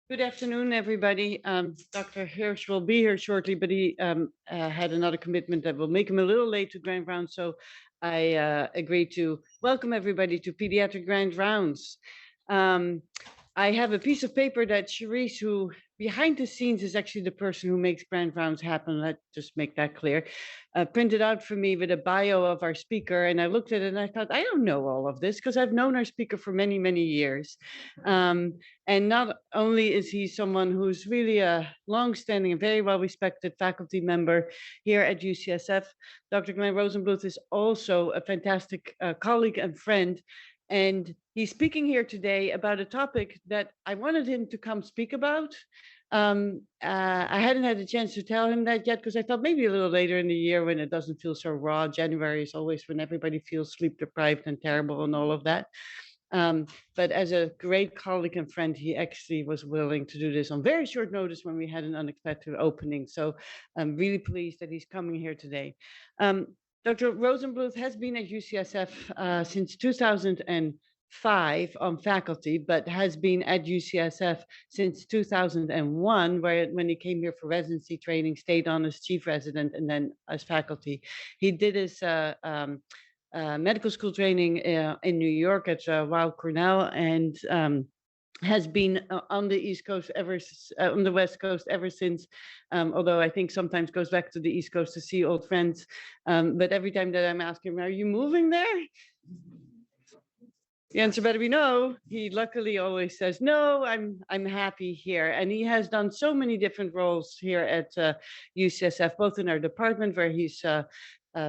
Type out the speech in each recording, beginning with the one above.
Good afternoon, everybody. Dr. Hirsch will be here shortly, but he had another commitment that will make him a little late to Grand Rounds. So I agreed to welcome everybody to Pediatric Grand Rounds. I have a piece of paper that Cherise, who behind the scenes is actually the person who makes Grand Rounds happen. Let's just make that clear. Printed out for me with a bio of our speaker. And I looked at it and I thought, I don't know all of this because I've known our speaker for many, many years. And not only is he someone who's really a long-standing and very well-respected faculty member here at UCSF, Dr. Glenn Rosenbluth is also a fantastic colleague and friend. And he's speaking here today about a topic that I wanted him to come speak about. I hadn't had a chance to tell him that yet because I thought maybe a little later in the year when it doesn't feel so raw. January is always when everybody feels sleep deprived and terrible and all of that. But as a great colleague and friend, he actually was willing to do this on very short notice when we had an unexpected opening. So I'm really pleased that he's coming here today. Dr. Rosenbluth has been at UCSF since 2005 on faculty, but has been at UCSF since 2001, when he came here for residency training, stayed on as chief resident and then as faculty. He did his medical school training in New York at Weill Cornell, and has been on the East Coast on the West Coast ever since, although I think sometimes goes back to the East Coast to see old friends. But every time that I'm asking him, are you moving there? The answer better be no. He luckily always says, no, I'm happy here. And he has done so many different roles here at UCSF, both in our department where he's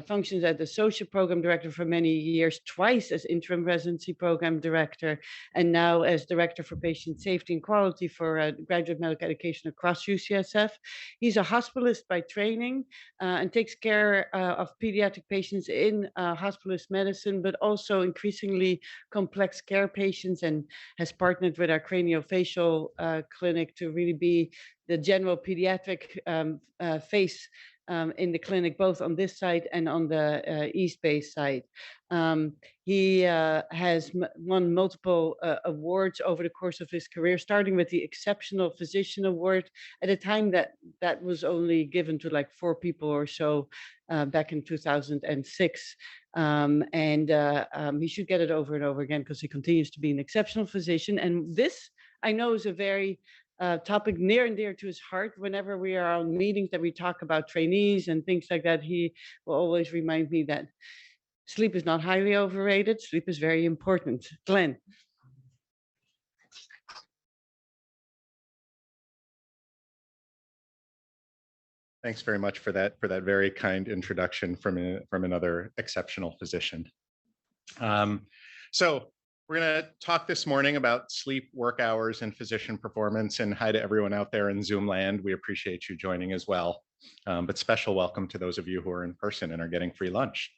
functions as the associate program director for many years, twice as interim residency program director, and now as director for patient safety and quality for graduate medical education across UCSF. He's a hospitalist by training and takes care of pediatric patients in hospitalist medicine, but also increasingly complex care patients, and has partnered with our craniofacial clinic to really be the general pediatric face in the clinic, both on this side and on the East Bay side. He has won multiple awards over the course of his career, starting with the Exceptional Physician Award at a time that was only given to like 4 people or so back in 2006. He should get it over and over again because he continues to be an exceptional physician. And this, I know, is a very topic near and dear to his heart. Whenever we are on meetings that we talk about trainees and things like that, he will always remind me that sleep is not highly overrated. Sleep is very important. Glenn. Thanks very much for that very kind introduction from another exceptional physician. So we're going to talk this morning about sleep, work hours, and physician performance. And hi to everyone out there in Zoom land. We appreciate you joining as well. But special welcome to those of you who are in person and are getting free lunch.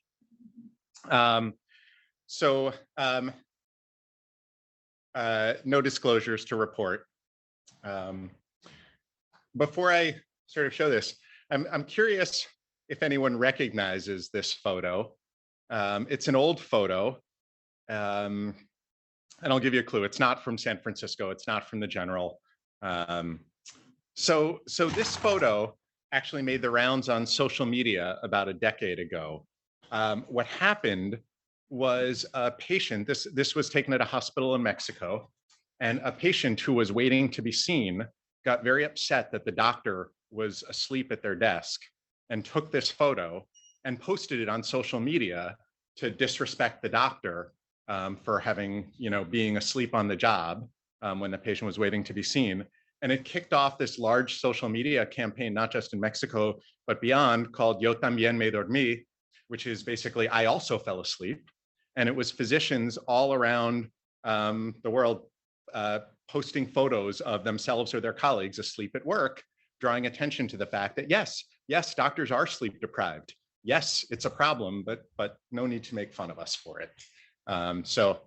No disclosures to report. Before I sort of show this, I'm curious if anyone recognizes this photo. It's an old photo. And I'll give you a clue. It's not from San Francisco. It's not from the General. So this photo actually made the rounds on social media about a decade ago. What happened was a patient, this was taken at a hospital in Mexico, and a patient who was waiting to be seen got very upset that the doctor was asleep at their desk and took this photo and posted it on social media to disrespect the doctor for having, being asleep on the job when the patient was waiting to be seen. And it kicked off this large social media campaign, not just in Mexico, but beyond, called Yo también me dormí, which is basically, I also fell asleep. And it was physicians all around the world posting photos of themselves or their colleagues asleep at work, drawing attention to the fact that yes, doctors are sleep deprived. Yes, it's a problem, but no need to make fun of us for it. So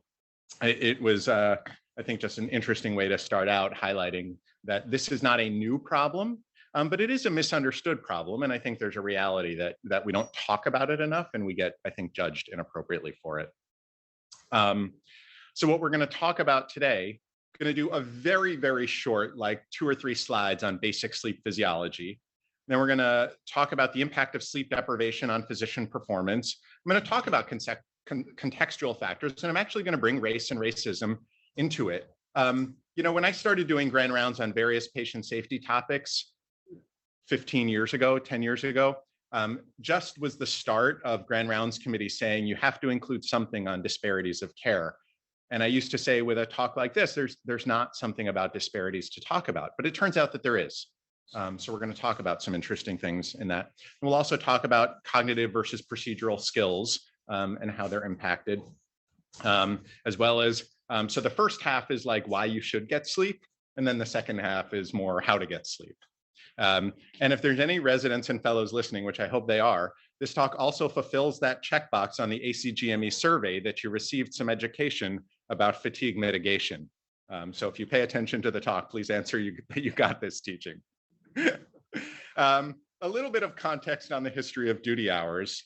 it was, I think, just an interesting way to start out highlighting that this is not a new problem, but it is a misunderstood problem. And I think there's a reality that we don't talk about it enough, and we get, I think, judged inappropriately for it. So what we're going to talk about today going to do a very, very short, like 2 or 3 slides on basic sleep physiology. Then we're going to talk about the impact of sleep deprivation on physician performance. I'm going to talk about contextual factors, and I'm actually going to bring race and racism into it. When I started doing grand rounds on various patient safety topics 15 years ago, 10 years ago, just was the start of grand rounds committees saying you have to include something on disparities of care. And I used to say with a talk like this, there's not something about disparities to talk about, but it turns out that there is. So we're going to talk about some interesting things in that. And we'll also talk about cognitive versus procedural skills and how they're impacted, as well as, so the first half is like why you should get sleep. And then the second half is more how to get sleep. And if there's any residents and fellows listening, which I hope they are, this talk also fulfills that checkbox on the ACGME survey that you received some education about fatigue mitigation. So if you pay attention to the talk, please answer you got this teaching. A little bit of context on the history of duty hours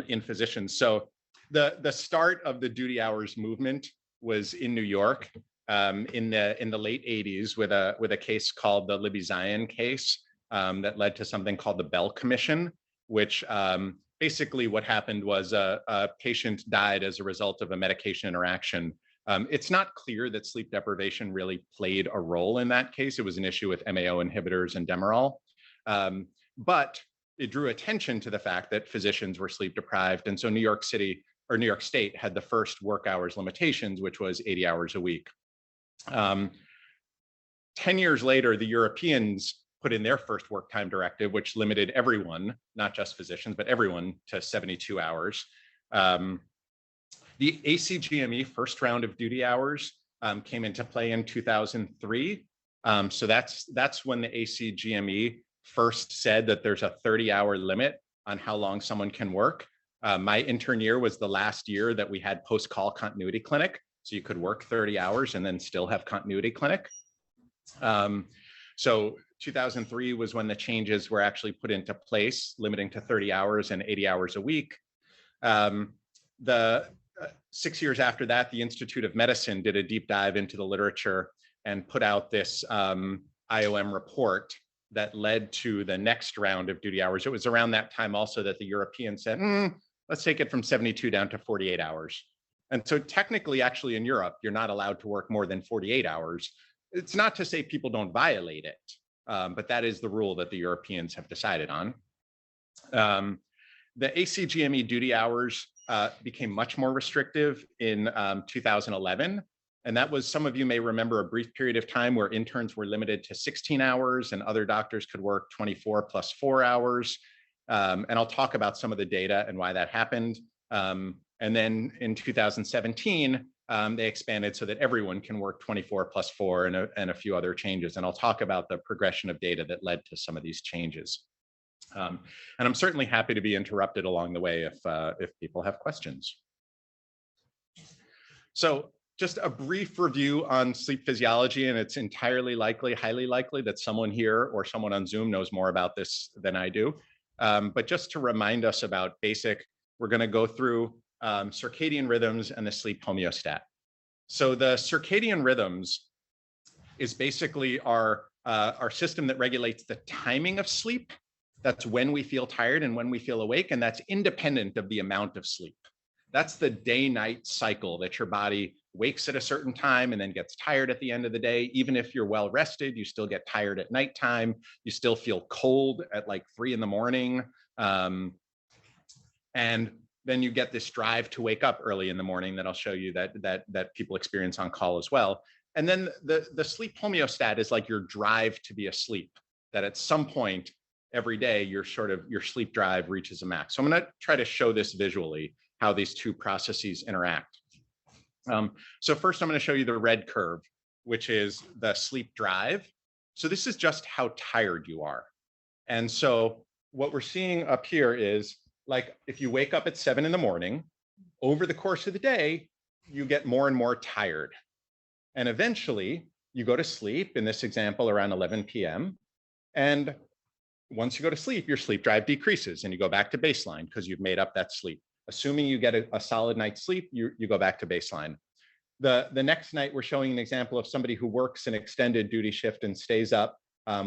in physicians. So the start of the duty hours movement was in New York in the late 80s with a case called the Libby Zion case that led to something called the Bell Commission, which basically what happened was a patient died as a result of a medication interaction. It's not clear that sleep deprivation really played a role in that case. It was an issue with MAO inhibitors and Demerol. But it drew attention to the fact that physicians were sleep deprived. And so New York City or New York State had the first work hours limitations, which was 80 hours a week. 10 years later, the Europeans put in their first work time directive, which limited everyone, not just physicians, but everyone to 72 hours. The ACGME first round of duty hours came into play in 2003. So that's when the ACGME first said that there's a 30-hour limit on how long someone can work. My intern year was the last year that we had post-call continuity clinic. So you could work 30 hours and then still have continuity clinic. So 2003 was when the changes were actually put into place, limiting to 30 hours and 80 hours a week. 6 years after that, the Institute of Medicine did a deep dive into the literature and put out this IOM report that led to the next round of duty hours. It was around that time also that the Europeans said, let's take it from 72 down to 48 hours. And so technically, actually in Europe, you're not allowed to work more than 48 hours. It's not to say people don't violate it, but that is the rule that the Europeans have decided on. The ACGME duty hours became much more restrictive in 2011. And that was, some of you may remember, a brief period of time where interns were limited to 16 hours and other doctors could work 24 plus 4 hours. And I'll talk about some of the data and why that happened. And then in 2017, they expanded so that everyone can work 24 plus 4 and a few other changes. And I'll talk about the progression of data that led to some of these changes. And I'm certainly happy to be interrupted along the way if people have questions. So just a brief review on sleep physiology, and it's entirely likely, highly likely that someone here or someone on Zoom knows more about this than I do. But just to remind us about basic, we're going to go through circadian rhythms and the sleep homeostat. So the circadian rhythms is basically our system that regulates the timing of sleep. That's when we feel tired and when we feel awake, and that's independent of the amount of sleep. That's the day-night cycle that your body wakes at a certain time and then gets tired at the end of the day. Even if you're well rested, you still get tired at nighttime. You still feel cold at like 3 in the morning. And then you get this drive to wake up early in the morning that I'll show you that people experience on call as well. And then the sleep homeostat is like your drive to be asleep, that at some point every day your sleep drive reaches a max. So I'm going to try to show this visually, how these two processes interact. So first I'm going to show you the red curve, which is the sleep drive. So this is just how tired you are. And so what we're seeing up here is, like, if you wake up at 7 in the morning, over the course of the day, you get more and more tired. And eventually you go to sleep, in this example, around 11 p.m. And once you go to sleep, your sleep drive decreases and you go back to baseline because you've made up that sleep. Assuming you get a solid night's sleep, you go back to baseline. The next night, we're showing an example of somebody who works an extended duty shift and stays up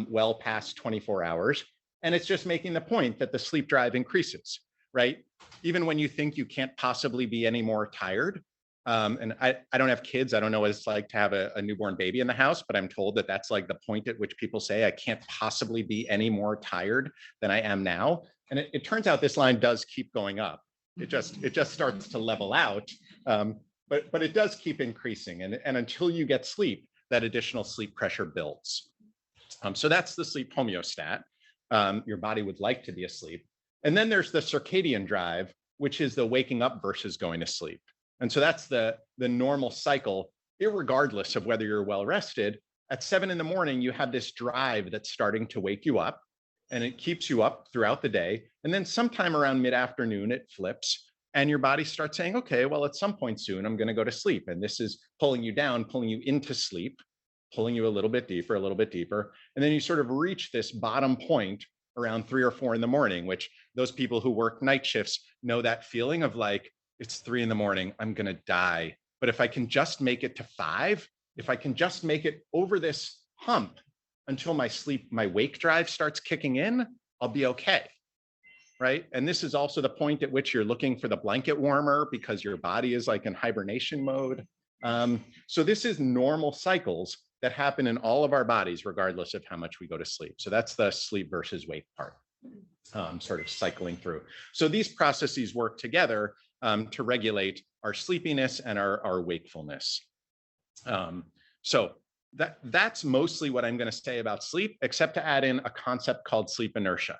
well past 24 hours. And it's just making the point that the sleep drive increases, right? Even when you think you can't possibly be any more tired. And I don't have kids. I don't know what it's like to have a newborn baby in the house, but I'm told that that's like the point at which people say, I can't possibly be any more tired than I am now. And it turns out this line does keep going up. It just starts to level out. But it does keep increasing. And until you get sleep, that additional sleep pressure builds. So that's the sleep homeostat. Your body would like to be asleep. And then there's the circadian drive, which is the waking up versus going to sleep. And so that's the normal cycle, irregardless of whether you're well rested. At 7 in the morning, you have this drive that's starting to wake you up, and it keeps you up throughout the day. And then sometime around mid-afternoon, it flips, and your body starts saying, okay, well, at some point soon, I'm going to go to sleep. And this is pulling you down, pulling you into sleep, pulling you a little bit deeper, a little bit deeper. And then you sort of reach this bottom point around 3 or 4 in the morning, which those people who work night shifts know that feeling of like, it's 3 in the morning, I'm going to die. But if I can just make it to 5, if I can just make it over this hump until my wake drive starts kicking in, I'll be okay. Right. And this is also the point at which you're looking for the blanket warmer because your body is like in hibernation mode. So this is normal cycles that happen in all of our bodies, regardless of how much we go to sleep. So that's the sleep versus wake part, sort of cycling through. So these processes work together to regulate our sleepiness and our wakefulness. So that's mostly what I'm going to say about sleep, except to add in a concept called sleep inertia.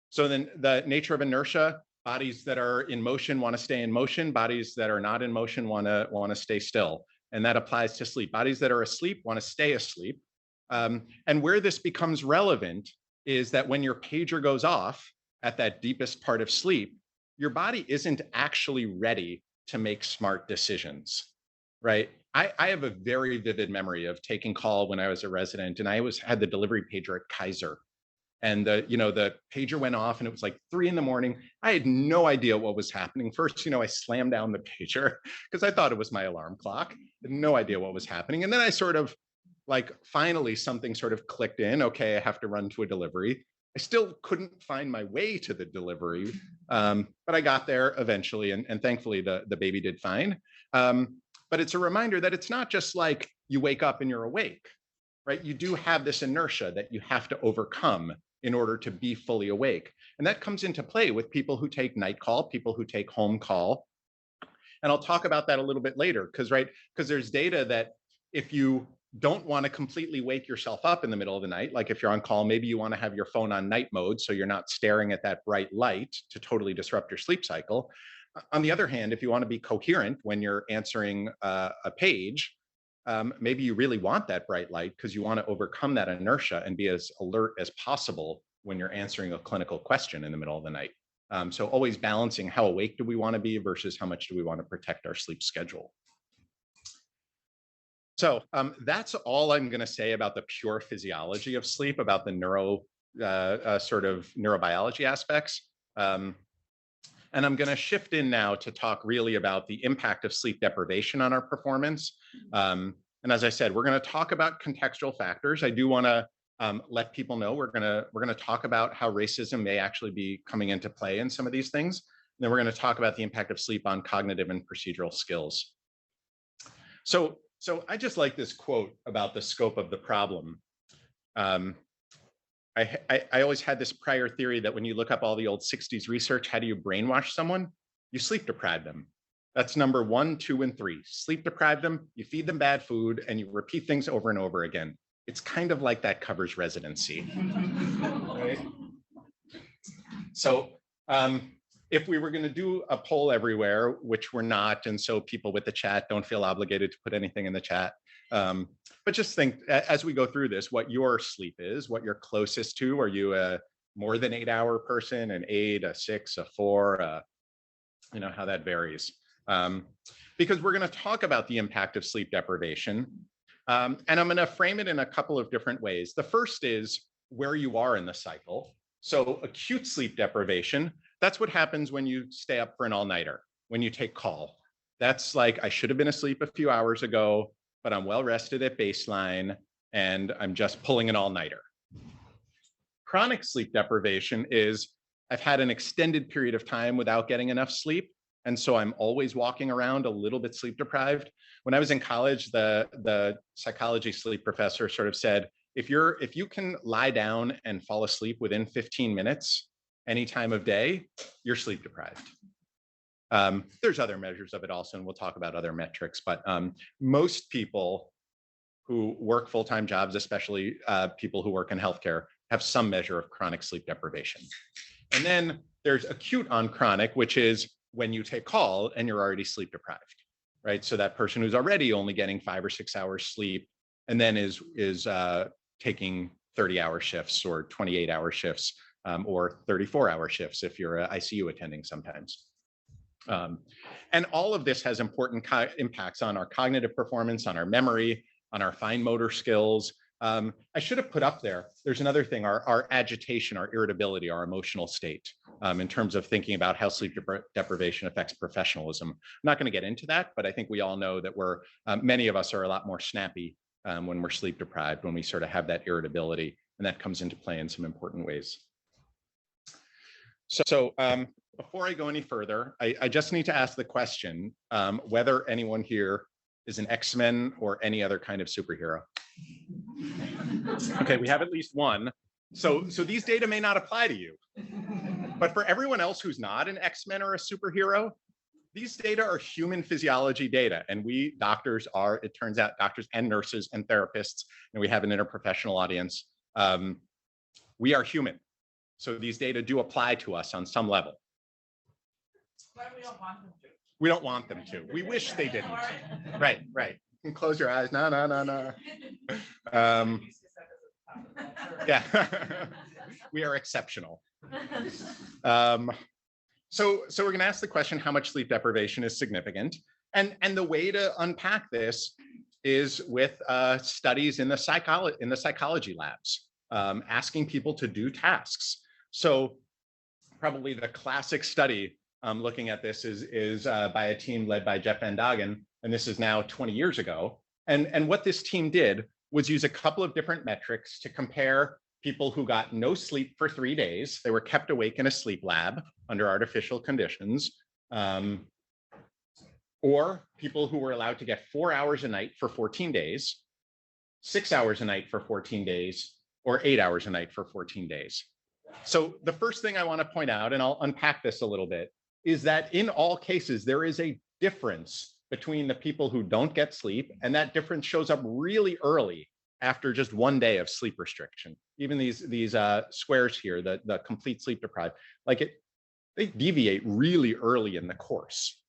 So then the nature of inertia, bodies that are in motion want to stay in motion, bodies that are not in motion want to stay still. And that applies to sleep. Bodies that are asleep want to stay asleep. And where this becomes relevant is that when your pager goes off at that deepest part of sleep, your body isn't actually ready to make smart decisions, right? I have a very vivid memory of taking call when I was a resident, and I had the delivery pager at Kaiser. And the pager went off and it was like 3 in the morning. I had no idea what was happening. First, I slammed down the pager because I thought it was my alarm clock. I had no idea what was happening. And then I sort of finally something sort of clicked in. Okay, I have to run to a delivery. I still couldn't find my way to the delivery, but I got there eventually. And thankfully the baby did fine. But it's a reminder that it's not just like you wake up and you're awake, right? You do have this inertia that you have to overcome in order to be fully awake. And that comes into play with people who take night call, people who take home call. And I'll talk about that a little bit later, because there's data that if you don't want to completely wake yourself up in the middle of the night, like if you're on call, maybe you want to have your phone on night mode so you're not staring at that bright light to totally disrupt your sleep cycle. On the other hand, if you want to be coherent when you're answering a page, maybe you really want that bright light because you want to overcome that inertia and be as alert as possible when you're answering a clinical question in the middle of the night. So always balancing how awake do we want to be versus how much do we want to protect our sleep schedule. So that's all I'm going to say about the pure physiology of sleep, about the sort of neurobiology aspects. And I'm going to shift in now to talk really about the impact of sleep deprivation on our performance. And as I said, we're going to talk about contextual factors. I do want to let people know we're going to talk about how racism may actually be coming into play in some of these things. And then we're going to talk about the impact of sleep on cognitive and procedural skills. So I just like this quote about the scope of the problem. I always had this prior theory that when you look up all the old 60s research, how do you brainwash someone? You sleep deprive them. That's number 1, 2, and 3. Sleep deprive them, you feed them bad food, and you repeat things over and over again. It's kind of like that covers residency. Right? So if we were going to do a poll everywhere, which we're not, and so people with the chat don't feel obligated to put anything in the chat, but just think as we go through this, what your sleep is, what you're closest to. Are you a more than 8-hour person, an 8, a 6, a 4, how that varies. Because we're going to talk about the impact of sleep deprivation. And I'm going to frame it in a couple of different ways. The first is where you are in the cycle. So acute sleep deprivation, that's what happens when you stay up for an all-nighter, when you take call. That's like, I should have been asleep a few hours ago, but I'm well rested at baseline and I'm just pulling an all-nighter. Chronic sleep deprivation is, I've had an extended period of time without getting enough sleep. And so I'm always walking around a little bit sleep deprived. When I was in college, the psychology sleep professor sort of said, if you can lie down and fall asleep within 15 minutes any time of day, you're sleep deprived. There's other measures of it also, and we'll talk about other metrics, but most people who work full-time jobs, especially people who work in healthcare, have some measure of chronic sleep deprivation. And then there's acute on chronic, which is when you take call and you're already sleep deprived, right? So that person who's already only getting 5 or 6 hours sleep and then is taking 30-hour shifts or 28-hour shifts or 34-hour shifts if you're an ICU attending sometimes. And all of this has important impacts on our cognitive performance, on our memory, on our fine motor skills. I should have put up there's another thing, our agitation, our irritability, our emotional state in terms of thinking about how sleep deprivation affects professionalism. I'm not going to get into that, but I think we all know that many of us are a lot more snappy when we're sleep deprived, when we sort of have that irritability, and that comes into play in some important ways. So before I go any further, I just need to ask the question whether anyone here is an X-Men or any other kind of superhero. Okay, we have at least one. So these data may not apply to you. But for everyone else who's not an X-Men or a superhero, these data are human physiology data. And we doctors are, it turns out, doctors and nurses and therapists, and we have an interprofessional audience. We are human. So these data do apply to us on some level. But we don't want them to. We don't want them to. We wish they didn't. Right. You can close your eyes. No. Yeah, we are exceptional. So we're going to ask the question, how much sleep deprivation is significant? And the way to unpack this is with studies in the psychology labs, asking people to do tasks. So probably the classic study looking at this is by a team led by Jeff Van Dagen, and this is now 20 years ago. And what this team did was use a couple of different metrics to compare people who got no sleep for 3 days. They were kept awake in a sleep lab under artificial conditions, or people who were allowed to get 4 hours a night for 14 days, 6 hours a night for 14 days, or 8 hours a night for 14 days. So the first thing I want to point out, and I'll unpack this a little bit, is that in all cases, there is a difference between the people who don't get sleep, and that difference shows up really early after just 1 day of sleep restriction. Even these squares here, the complete sleep deprived, they deviate really early in the course.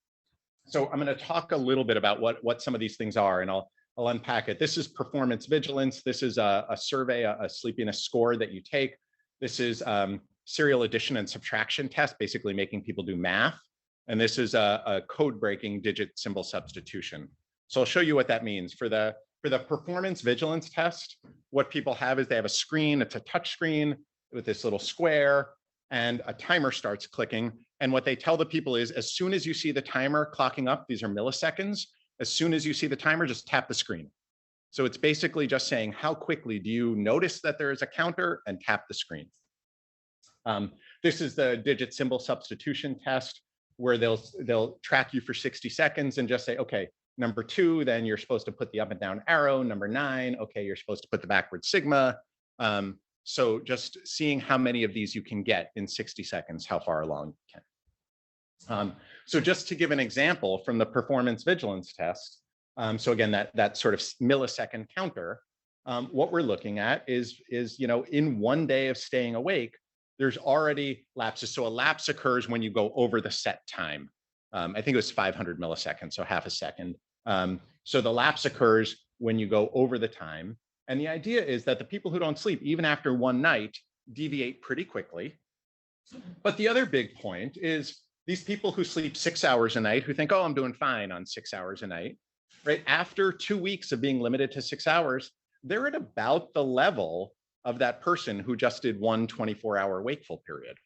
So I'm going to talk a little bit about what some of these things are, and I'll unpack it. This is performance vigilance. This is a survey, a sleepiness score that you take. This is serial addition and subtraction test, basically making people do math. And this is a code-breaking digit symbol substitution. So I'll show you what that means. For the performance vigilance test, what people have is they have a screen. It's a touch screen with this little square, and a timer starts clicking. And what they tell the people is, as soon as you see the timer clocking up, these are milliseconds, as soon as you see the timer, just tap the screen. So it's basically just saying, how quickly do you notice that there is a counter, and tap the screen. This is the digit symbol substitution test, where they'll track you for 60 seconds and just say, okay, number 2, then you're supposed to put the up and down arrow. Number 9, okay, you're supposed to put the backward sigma. So just seeing how many of these you can get in 60 seconds, how far along you can. So just to give an example from the performance vigilance test, so again, that sort of millisecond counter, what we're looking at is in 1 day of staying awake, there's already lapses. So a lapse occurs when you go over the set time. I think it was 500 milliseconds, so half a second. So the lapse occurs when you go over the time. And the idea is that the people who don't sleep, even after 1 night, deviate pretty quickly. But the other big point is these people who sleep 6 hours a night, who think, oh, I'm doing fine on 6 hours a night, right? After 2 weeks of being limited to 6 hours, they're at about the level of that person who just did 1 24-hour wakeful period.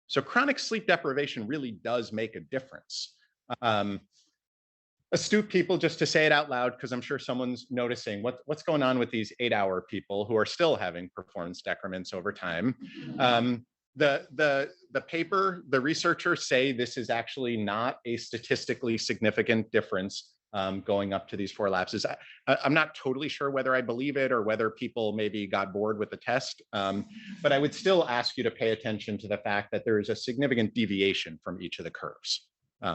So chronic sleep deprivation really does make a difference. astute people, just to say it out loud, because I'm sure someone's noticing what's going on with these 8-hour people who are still having performance decrements over time. The paper, the researchers say this is actually not a statistically significant difference going up to these 4 lapses. I'm not totally sure whether I believe it or whether people maybe got bored with the test, but I would still ask you to pay attention to the fact that there is a significant deviation from each of the curves.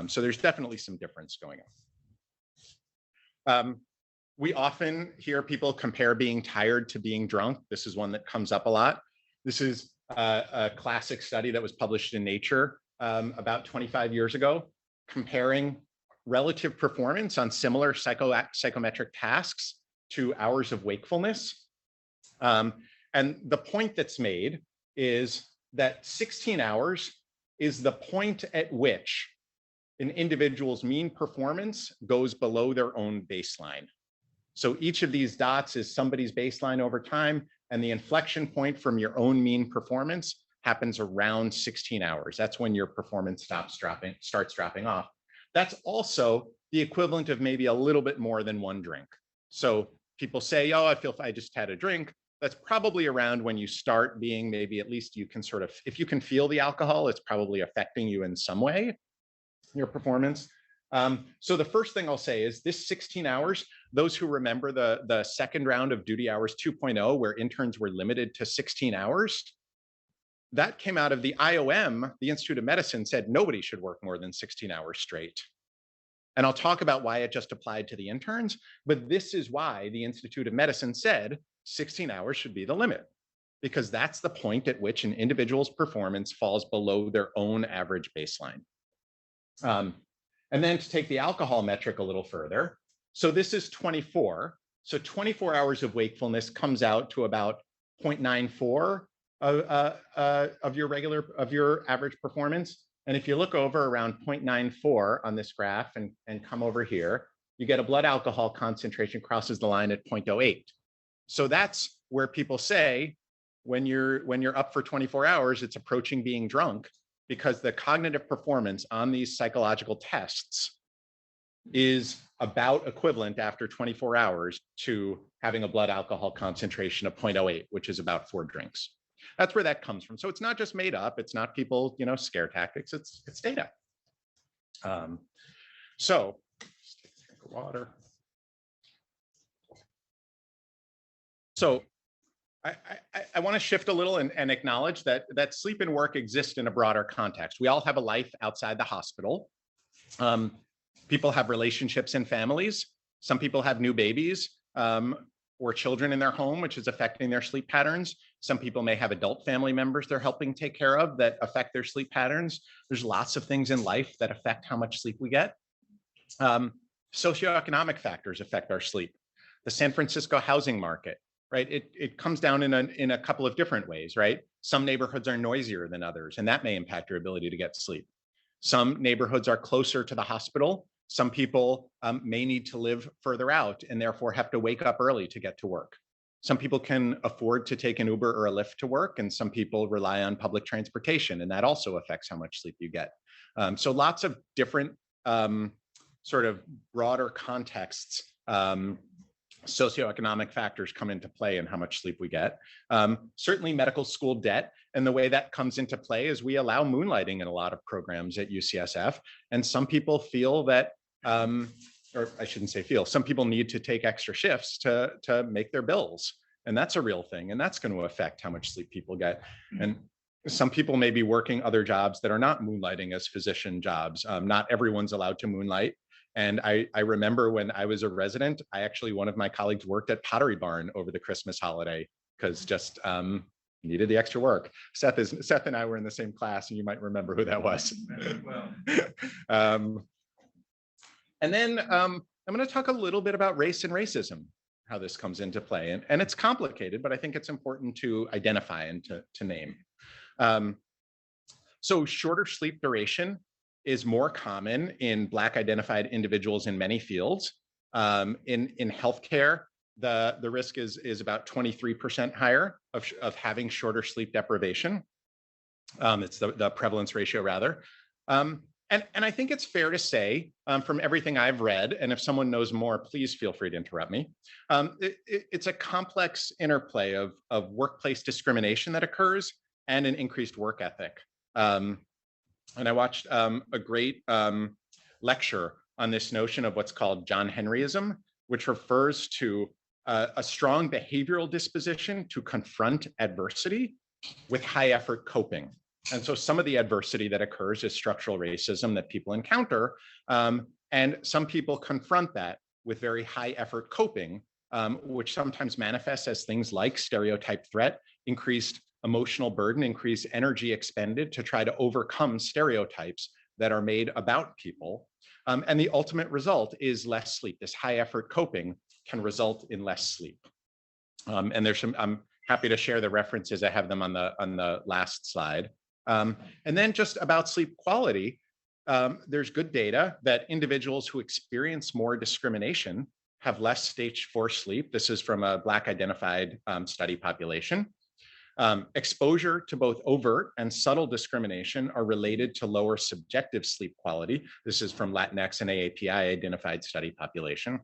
So there's definitely some difference going on. We often hear people compare being tired to being drunk. This is one that comes up a lot. This is a classic study that was published in Nature about 25 years ago, comparing relative performance on similar psychometric tasks to hours of wakefulness. And the point that's made is that 16 hours is the point at which an individual's mean performance goes below their own baseline. So each of these dots is somebody's baseline over time, and the inflection point from your own mean performance happens around 16 hours. That's when your performance starts dropping off. That's also the equivalent of maybe a little bit more than 1 drink. So people say, oh, I just had a drink. That's probably around when you start being maybe, at least you can sort of, if you can feel the alcohol, it's probably affecting you in some way, your performance. So the first thing I'll say is this 16 hours, those who remember the second round of Duty Hours 2.0, where interns were limited to 16 hours, that came out of the IOM, the Institute of Medicine said nobody should work more than 16 hours straight. And I'll talk about why it just applied to the interns, but this is why the Institute of Medicine said 16 hours should be the limit, because that's the point at which an individual's performance falls below their own average baseline. And then to take the alcohol metric a little further, so this is 24. So 24 hours of wakefulness comes out to about 0.94 of your average performance. And if you look over around 0.94 on this graph and come over here, you get a blood alcohol concentration crosses the line at 0.08. So that's where people say when you're up for 24 hours, it's approaching being drunk, because the cognitive performance on these psychological tests is about equivalent after 24 hours to having a blood alcohol concentration of 0.08, which is about 4 drinks. That's where that comes from. So it's not just made up. It's not people, scare tactics. It's data. So, just take a drink of water. So I want to shift a little and acknowledge that sleep and work exist in a broader context. We all have a life outside the hospital. People have relationships and families. Some people have new babies or children in their home, which is affecting their sleep patterns. Some people may have adult family members they're helping take care of that affect their sleep patterns. There's lots of things in life that affect how much sleep we get. Socioeconomic factors affect our sleep. The San Francisco housing market, right? It comes down in a couple of different ways, right? Some neighborhoods are noisier than others, and that may impact your ability to get sleep. Some neighborhoods are closer to the hospital. Some people may need to live further out and therefore have to wake up early to get to work. Some people can afford to take an Uber or a Lyft to work, and some people rely on public transportation, and that also affects how much sleep you get. So lots of different sort of broader contexts, socioeconomic factors come into play in how much sleep we get. Certainly medical school debt, and the way that comes into play is we allow moonlighting in a lot of programs at UCSF, and some people feel that, or I shouldn't say feel, some people need to take extra shifts to make their bills, and that's a real thing, and that's going to affect how much sleep people get. And some people may be working other jobs that are not moonlighting as physician jobs. Not everyone's allowed to moonlight. And I remember when I was a resident, one of my colleagues worked at Pottery Barn over the Christmas holiday because just needed the extra work. Seth and I were in the same class, and you might remember who that was. And then I'm going to talk a little bit about race and racism, how this comes into play. And it's complicated, but I think it's important to identify and to name. So shorter sleep duration is more common in Black identified individuals in many fields. In healthcare, the risk is about 23% higher of having shorter sleep deprivation. It's the prevalence ratio rather. And I think it's fair to say, from everything I've read, and if someone knows more, please feel free to interrupt me. It's a complex interplay of workplace discrimination that occurs and an increased work ethic. And I watched a great lecture on this notion of what's called John Henryism, which refers to a strong behavioral disposition to confront adversity with high effort coping. And so some of the adversity that occurs is structural racism that people encounter. And some people confront that with very high effort coping, which sometimes manifests as things like stereotype threat, increased emotional burden, increased energy expended to try to overcome stereotypes that are made about people. And the ultimate result is less sleep. This high effort coping can result in less sleep. And there's some, I'm happy to share the references. I have them on the last slide. And then just about sleep quality, there's good data that individuals who experience more discrimination have less stage 4 sleep. This is from a Black identified study population. Exposure to both overt and subtle discrimination are related to lower subjective sleep quality. This is from Latinx and AAPI identified study population.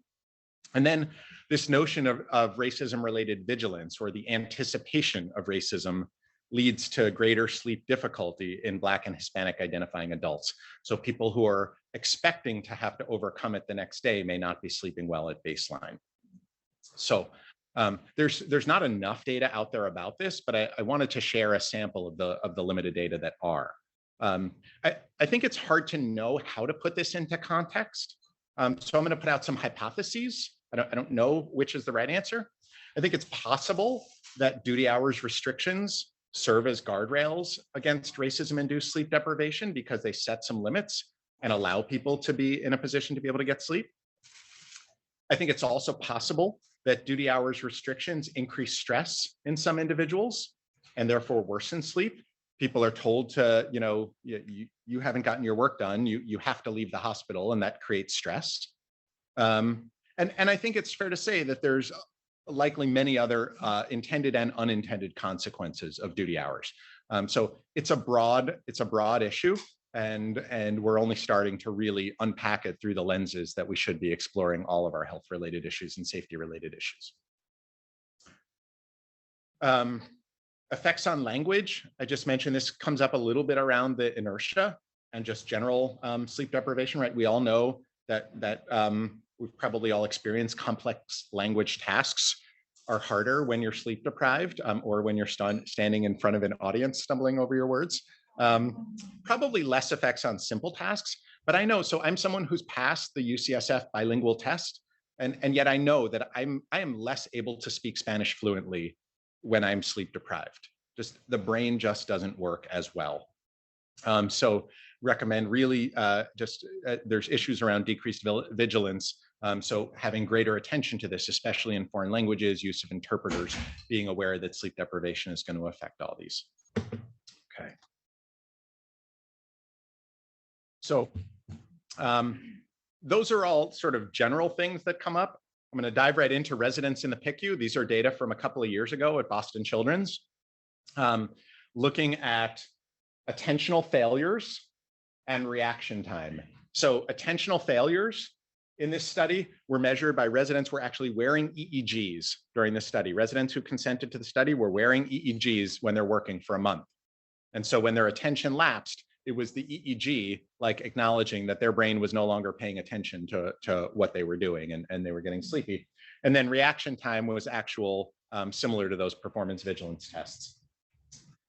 And then this notion of racism-related vigilance, or the anticipation of racism, leads to greater sleep difficulty in Black and Hispanic identifying adults. So people who are expecting to have to overcome it the next day may not be sleeping well at baseline. So there's not enough data out there about this, but I wanted to share a sample of the limited data that are. I think it's hard to know how to put this into context. So I'm going to put out some hypotheses. I don't know which is the right answer. I think it's possible that duty hours restrictions serve as guardrails against racism-induced sleep deprivation because they set some limits and allow people to be in a position to be able to get sleep. I think it's also possible that duty hours restrictions increase stress in some individuals and therefore worsen sleep. People are told to, you haven't gotten your work done, you have to leave the hospital, and that creates stress. And I think it's fair to say that there's likely many other intended and unintended consequences of duty hours. So it's a broad issue, and we're only starting to really unpack it through the lenses that we should be exploring all of our health-related issues and safety-related issues. Effects on language. I just mentioned this comes up a little bit around the inertia and just general sleep deprivation, right? We all know that we've probably all experienced complex language tasks are harder when you're sleep deprived or when you're standing in front of an audience stumbling over your words. Probably less effects on simple tasks, but I know, so I'm someone who's passed the UCSF bilingual test, and yet I know that I am less able to speak Spanish fluently when I'm sleep deprived. Just the brain just doesn't work as well. So recommend really there's issues around decreased vigilance. So having greater attention to this, especially in foreign languages, use of interpreters, being aware that sleep deprivation is going to affect all these. Okay. So those are all sort of general things that come up. I'm going to dive right into residents in the PICU. These are data from a couple of years ago at Boston Children's, looking at attentional failures and reaction time. So attentional failures in this study were measured by residents who were actually wearing EEGs during the study. Residents who consented to the study were wearing EEGs when they're working for a month. And so when their attention lapsed, it was the EEG like acknowledging that their brain was no longer paying attention to what they were doing, and they were getting sleepy. And then reaction time was actual, similar to those performance vigilance tests.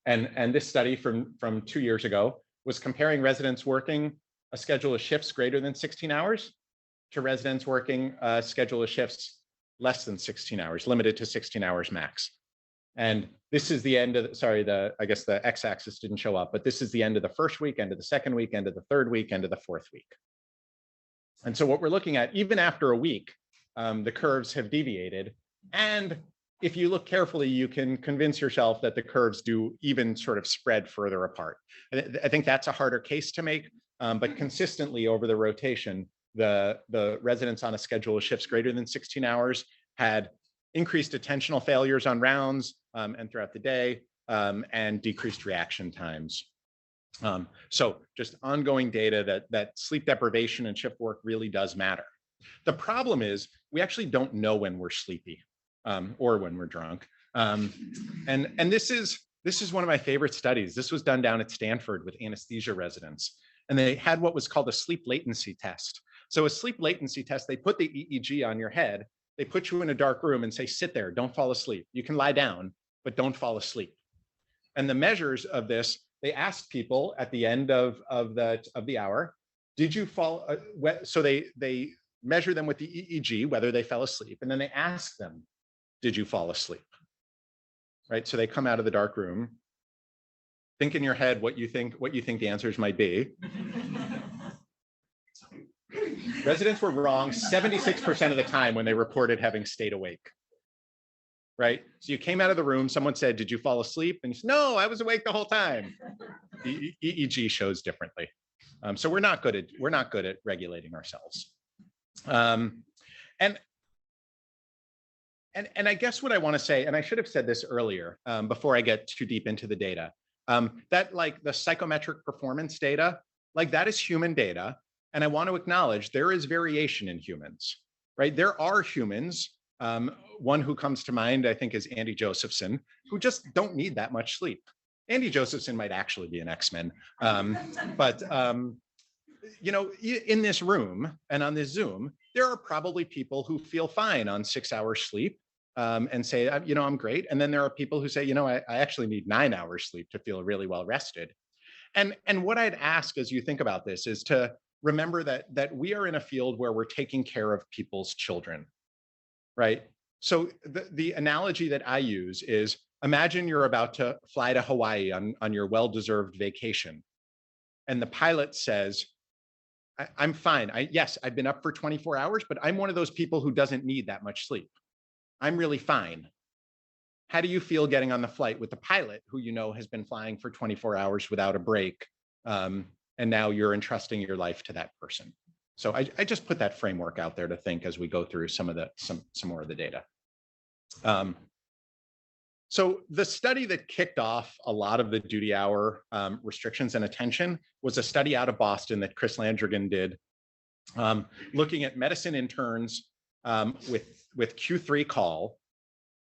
And this study from 2 years ago was comparing residents working a schedule of shifts greater than 16 hours to residents working a schedule of shifts less than 16 hours, limited to 16 hours max. And this is the end of, I guess the x-axis didn't show up, but this is the end of the first week, end of the second week, end of the third week, end of the fourth week. And so what we're looking at, even after a week, the curves have deviated. And if you look carefully, you can convince yourself that the curves do even sort of spread further apart. I think that's a harder case to make, but consistently over the rotation, the residents on a schedule of shifts greater than 16 hours had increased attentional failures on rounds and throughout the day, and decreased reaction times. So just ongoing data that sleep deprivation and shift work really does matter. The problem is we actually don't know when we're sleepy or when we're drunk. And this is one of my favorite studies. This was done down at Stanford with anesthesia residents. And they had what was called a sleep latency test. So a sleep latency test, they put the EEG on your head, they put you in a dark room and say, sit there, don't fall asleep. You can lie down, but don't fall asleep. And the measures of this, they asked people at the end of the hour, did you fall? So they measure them with the EEG, whether they fell asleep, and then they ask them, did you fall asleep? Right. So they come out of the dark room. Think in your head what you think the answers might be. Residents were wrong 76% of the time when they reported having stayed awake. Right. So you came out of the room, someone said, did you fall asleep? And you said, no, I was awake the whole time. The EEG shows differently. So we're not good at regulating ourselves. And I guess what I want to say, and I should have said this earlier before I get too deep into the data, that like the psychometric performance data, like that is human data. And I want to acknowledge there is variation in humans, right? There are humans, one who comes to mind, I think, is Andy Josephson, who just don't need that much sleep. Andy Josephson might actually be an X-Men, but you know, in this room and on this Zoom, there are probably people who feel fine on 6 hours sleep and say, you know, I'm great. And then there are people who say, you know, I actually need 9 hours sleep to feel really well rested. And what I'd ask as you think about this is to remember that we are in a field where we're taking care of people's children, right? So the analogy that I use is, imagine you're about to fly to Hawaii on your well-deserved vacation. And the pilot says, I'm fine. Yes, I've been up for 24 hours, but I'm one of those people who doesn't need that much sleep. I'm really fine. How do you feel getting on the flight with the pilot who you know has been flying for 24 hours without a break? And now you're entrusting your life to that person. So I just put that framework out there to think as we go through some more of the data. So the study that kicked off a lot of the duty hour restrictions and attention was a study out of Boston that Chris Landrigan did, looking at medicine interns with Q3 call,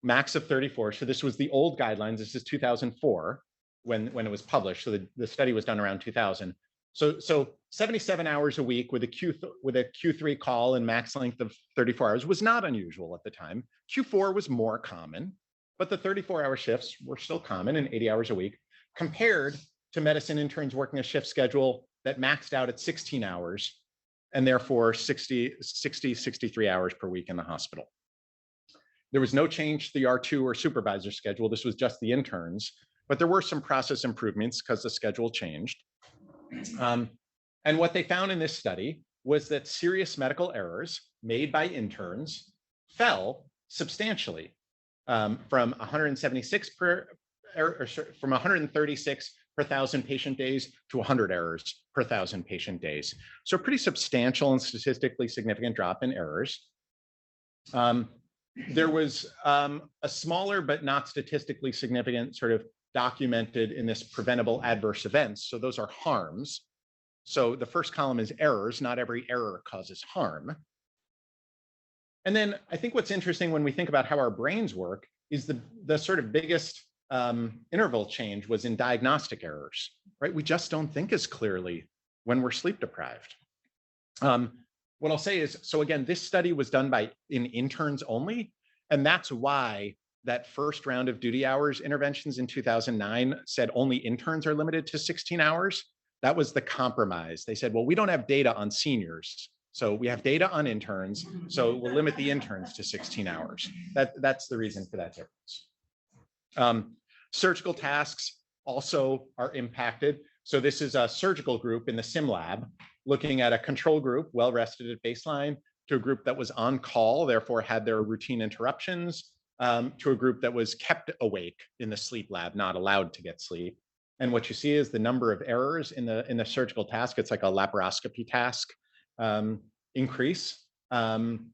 max of 34. So this was the old guidelines. This is 2004 when it was published. So the study was done around 2000. So 77 hours a week with a Q3 call and max length of 34 hours was not unusual at the time. Q4 was more common, but the 34-hour shifts were still common and 80 hours a week, compared to medicine interns working a shift schedule that maxed out at 16 hours and therefore 63 hours per week in the hospital. There was no change to the R2 or supervisor schedule. This was just the interns, but there were some process improvements because the schedule changed. And what they found in this study was that serious medical errors made by interns fell substantially from 136 from 136 per 1,000 patient days to 100 errors per 1,000 patient days. So a pretty substantial and statistically significant drop in errors. There was a smaller but not statistically significant sort of documented in this preventable adverse events. So those are harms. So the first column is errors. Not every error causes harm. And then I think what's interesting when we think about how our brains work is the sort of biggest interval change was in diagnostic errors, right? We just don't think as clearly when we're sleep deprived. What I'll say is, so again, this study was done in interns only, and that's why that first round of duty hours interventions in 2009 said only interns are limited to 16 hours. That was the compromise. They said, well, we don't have data on seniors, so we have data on interns, so we'll limit the interns to 16 hours. That's the reason for that difference. Surgical tasks also are impacted. So this is a surgical group in the sim lab looking at a control group, well rested at baseline, to a group that was on call, therefore had their routine interruptions, to a group that was kept awake in the sleep lab, not allowed to get sleep. And what you see is the number of errors in the surgical task. It's like a laparoscopy task increase. And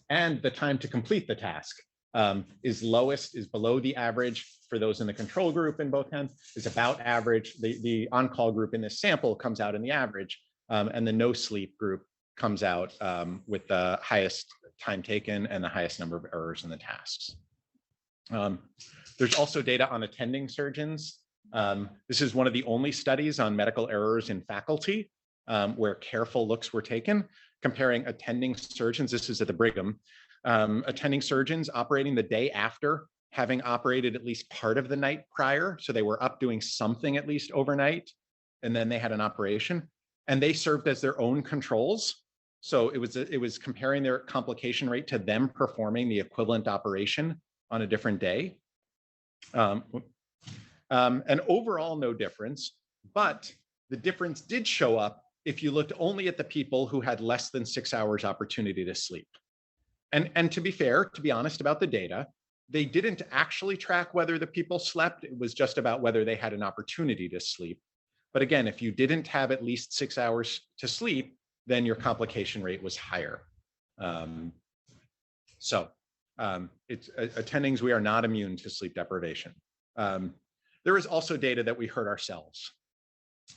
the time to complete the task is below the average, for those in the control group in both hands is about average. The on-call group in this sample comes out in the average, and the no sleep group comes out with the highest time taken and the highest number of errors in the tasks. There's also data on attending surgeons. This is one of the only studies on medical errors in faculty where careful looks were taken, comparing attending surgeons. This is at the Brigham. Attending surgeons operating the day after having operated at least part of the night prior. So they were up doing something at least overnight, and then they had an operation, and they served as their own controls. So it was comparing their complication rate to them performing the equivalent operation on a different day. And overall, no difference, but the difference did show up if you looked only at the people who had less than 6 hours opportunity to sleep. And to be fair, to be honest about the data, they didn't actually track whether the people slept. It was just about whether they had an opportunity to sleep. But again, if you didn't have at least 6 hours to sleep, then your complication rate was higher. It's attendings, we are not immune to sleep deprivation. There is also data that we hurt ourselves.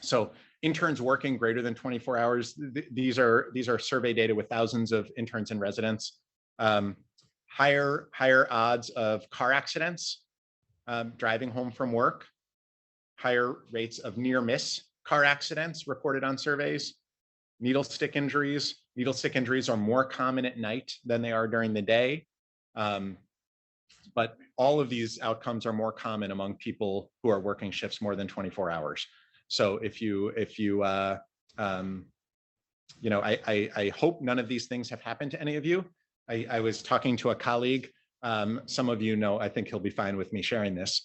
So interns working greater than 24 hours, these are survey data with thousands of interns and residents. Higher odds of car accidents, driving home from work, higher rates of near miss car accidents reported on surveys, needle stick injuries. Needle stick injuries are more common at night than they are during the day. But all of these outcomes are more common among people who are working shifts more than 24 hours. So I hope none of these things have happened to any of you. I was talking to a colleague. Some of you know, I think he'll be fine with me sharing this.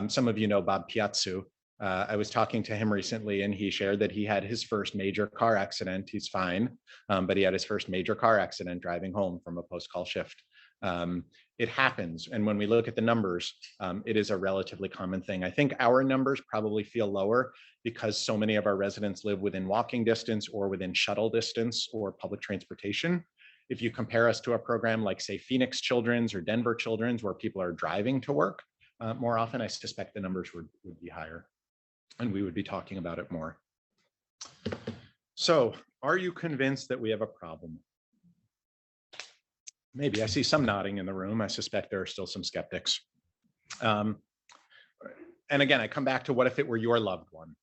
Some of you know Bob Piazzu. I was talking to him recently, and he shared that he had his first major car accident. He's fine, but he had his first major car accident driving home from a post-call shift. It happens, and when we look at the numbers, it is a relatively common thing. I think our numbers probably feel lower because so many of our residents live within walking distance or within shuttle distance or public transportation. If you compare us to a program like, say, Phoenix Children's or Denver Children's, where people are driving to work more often, I suspect the numbers would be higher, and we would be talking about it more. So, are you convinced that we have a problem? Maybe. I see some nodding in the room. I suspect there are still some skeptics. And again, I come back to what if it were your loved one?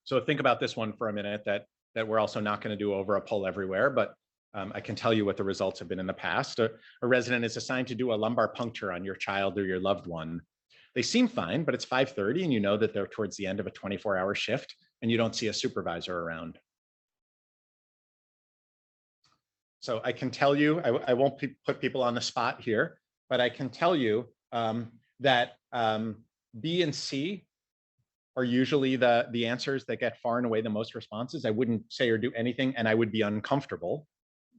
So think about this one for a minute, that we're also not going to do over a poll everywhere, but I can tell you what the results have been in the past. A resident is assigned to do a lumbar puncture on your child or your loved one. They seem fine, but it's 5:30 and you know that they're towards the end of a 24-hour shift and you don't see a supervisor around. So I can tell you, I won't put people on the spot here, but I can tell you that B and C are usually the answers that get far and away the most responses. I wouldn't say or do anything, and I would be uncomfortable,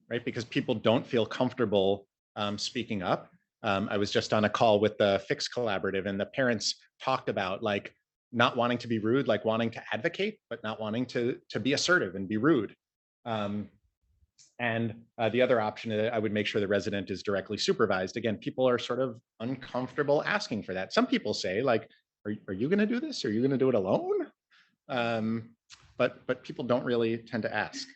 right? Because people don't feel comfortable speaking up. I was just on a call with the Fix Collaborative, and the parents talked about like not wanting to be rude, like wanting to advocate, but not wanting to be assertive and be rude. And the other option is I would make sure the resident is directly supervised. Again, people are sort of uncomfortable asking for that. Some people say like, are you going to do this? Are you going to do it alone? But people don't really tend to ask.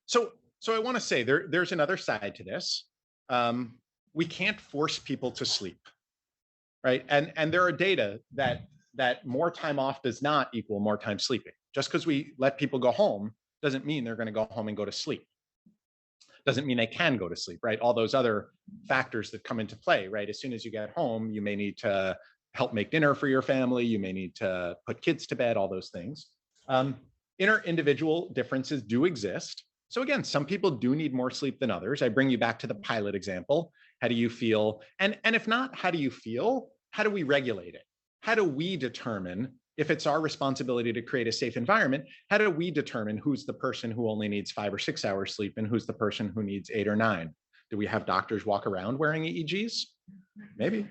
So I want to say there's another side to this. We can't force people to sleep, right? And there are data that more time off does not equal more time sleeping. Just because we let people go home doesn't mean they're going to go home and go to sleep. Doesn't mean they can go to sleep, right? All those other factors that come into play, right? As soon as you get home, you may need to help make dinner for your family. You may need to put kids to bed, all those things. Inter-individual differences do exist. So again, some people do need more sleep than others. I bring you back to the pilot example. How do you feel? And if not, how do you feel? How do we regulate it? How do we determine, if it's our responsibility to create a safe environment, how do we determine who's the person who only needs 5 or 6 hours sleep and who's the person who needs 8 or 9? Do we have doctors walk around wearing EEGs? Maybe.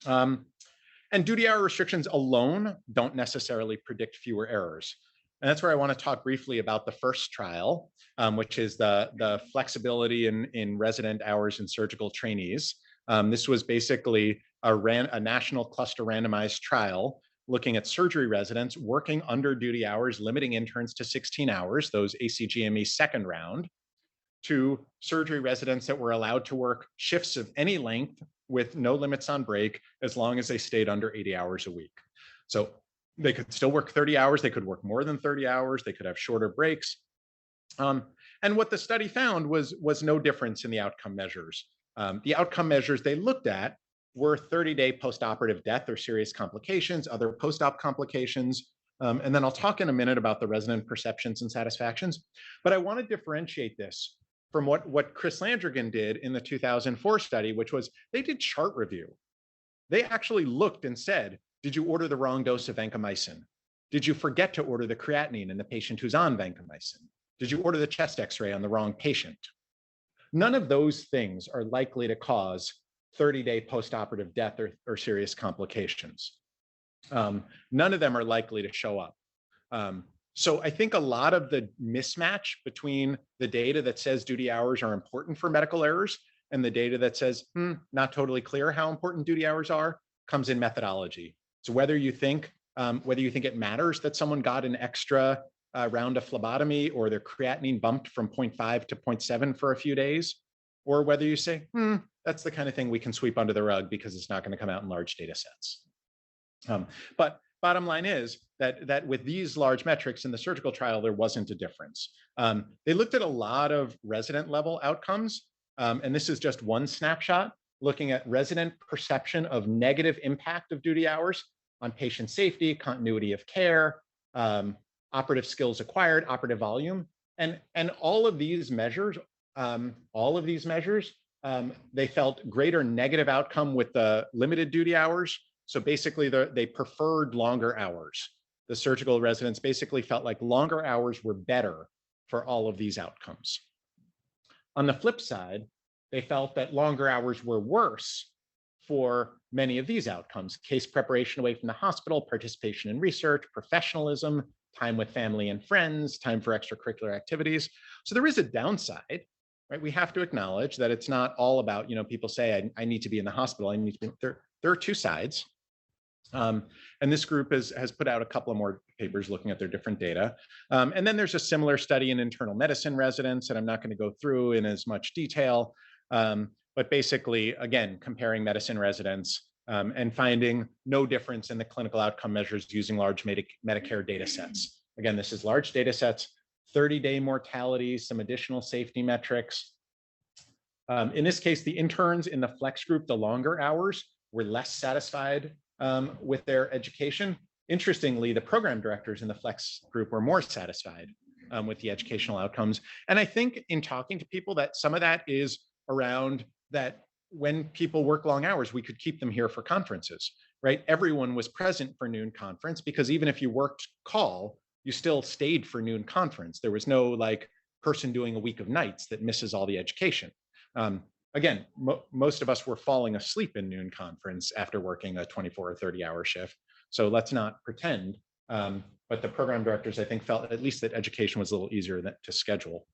And duty hour restrictions alone don't necessarily predict fewer errors. And that's where I want to talk briefly about the first trial, which is the flexibility in resident hours and surgical trainees. This was basically a national cluster randomized trial looking at surgery residents working under duty hours, limiting interns to 16 hours, those ACGME second round, to surgery residents that were allowed to work shifts of any length with no limits on break, as long as they stayed under 80 hours a week. So they could still work 30 hours, they could work more than 30 hours, they could have shorter breaks. And what the study found was no difference in the outcome measures. The outcome measures they looked at were 30-day postoperative death or serious complications, other post-op complications, and then I'll talk in a minute about the resident perceptions and satisfactions. But I want to differentiate this from what Chris Landrigan did in the 2004 study, which was they did chart review. They actually looked and said, did you order the wrong dose of vancomycin? Did you forget to order the creatinine in the patient who's on vancomycin? Did you order the chest x-ray on the wrong patient? None of those things are likely to cause 30-day postoperative death or serious complications. None of them are likely to show up. So I think a lot of the mismatch between the data that says duty hours are important for medical errors and the data that says, not totally clear how important duty hours are, comes in methodology. So whether you think it matters that someone got an extra round of phlebotomy or their creatinine bumped from 0.5 to 0.7 for a few days, or whether you say, that's the kind of thing we can sweep under the rug because it's not going to come out in large data sets. But bottom line is that with these large metrics in the surgical trial, there wasn't a difference. They looked at a lot of resident level outcomes, and this is just one snapshot looking at resident perception of negative impact of duty hours on patient safety, continuity of care, operative skills acquired, operative volume, and all of these measures, they felt greater negative outcome with the limited duty hours. So basically, they preferred longer hours. The surgical residents basically felt like longer hours were better for all of these outcomes. On the flip side, they felt that longer hours were worse for many of these outcomes: case preparation away from the hospital, participation in research, professionalism, time with family and friends, time for extracurricular activities. So there is a downside, right? We have to acknowledge that it's not all about, people say, I need to be in the hospital. I need to be there. There are two sides. And this group has put out a couple of more papers looking at their different data. And then there's a similar study in internal medicine residents, and I'm not going to go through in as much detail. But basically, again, comparing medicine residents and finding no difference in the clinical outcome measures using large Medicare data sets. Again, this is large data sets, 30-day mortality, some additional safety metrics. In this case, the interns in the flex group, the longer hours, were less satisfied with their education. Interestingly, the program directors in the flex group were more satisfied with the educational outcomes. And I think in talking to people that some of that is around that when people work long hours, we could keep them here for conferences, right? Everyone was present for noon conference because even if you worked call, you still stayed for noon conference. There was no person doing a week of nights that misses all the education. Again, most of us were falling asleep in noon conference after working a 24 or 30-hour shift. So let's not pretend. But the program directors, I think, felt at least that education was a little easier to schedule.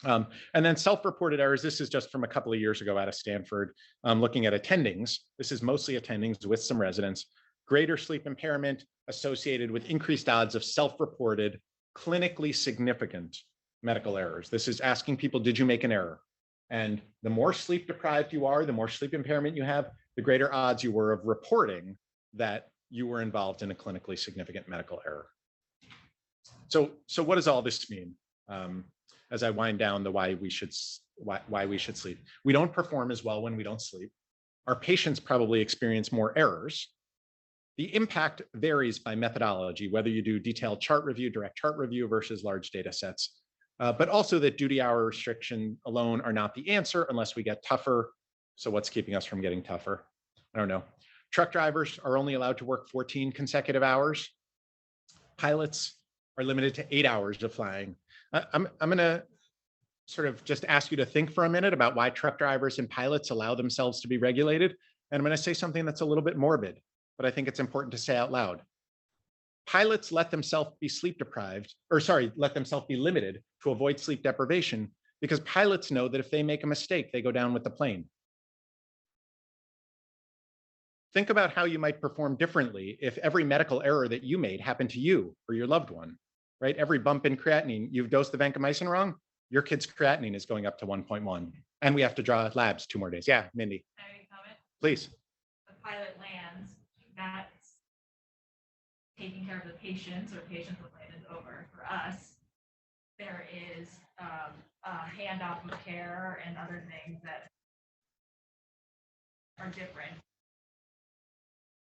And then self-reported errors. This is just from a couple of years ago out of Stanford, looking at attendings. This is mostly attendings with some residents. Greater sleep impairment associated with increased odds of self-reported clinically significant medical errors. This is asking people, did you make an error? And the more sleep deprived you are, the more sleep impairment you have, the greater odds you were of reporting that you were involved in a clinically significant medical error. So what does all this mean? As I wind down the why we should sleep. We don't perform as well when we don't sleep. Our patients probably experience more errors. The impact varies by methodology, whether you do detailed chart review, direct chart review versus large data sets. But also that duty hour restriction alone are not the answer unless we get tougher. So what's keeping us from getting tougher? I don't know. Truck drivers are only allowed to work 14 consecutive hours. Pilots are limited to 8 hours of flying. I'm going to sort of just ask you to think for a minute about why truck drivers and pilots allow themselves to be regulated. And I'm going to say something that's a little bit morbid, but I think it's important to say out loud. Pilots let themselves be let themselves be limited to avoid sleep deprivation because pilots know that if they make a mistake, they go down with the plane. Think about how you might perform differently if every medical error that you made happened to you or your loved one, right? Every bump in creatinine, you've dosed the vancomycin wrong, your kid's creatinine is going up to 1.1. And we have to draw labs 2 more days. Yeah, Mindy, Can I make a comment? please. The pilot lands, that's taking care of the patients or patients the plane is over. For us, there is a handoff of care and other things that are different.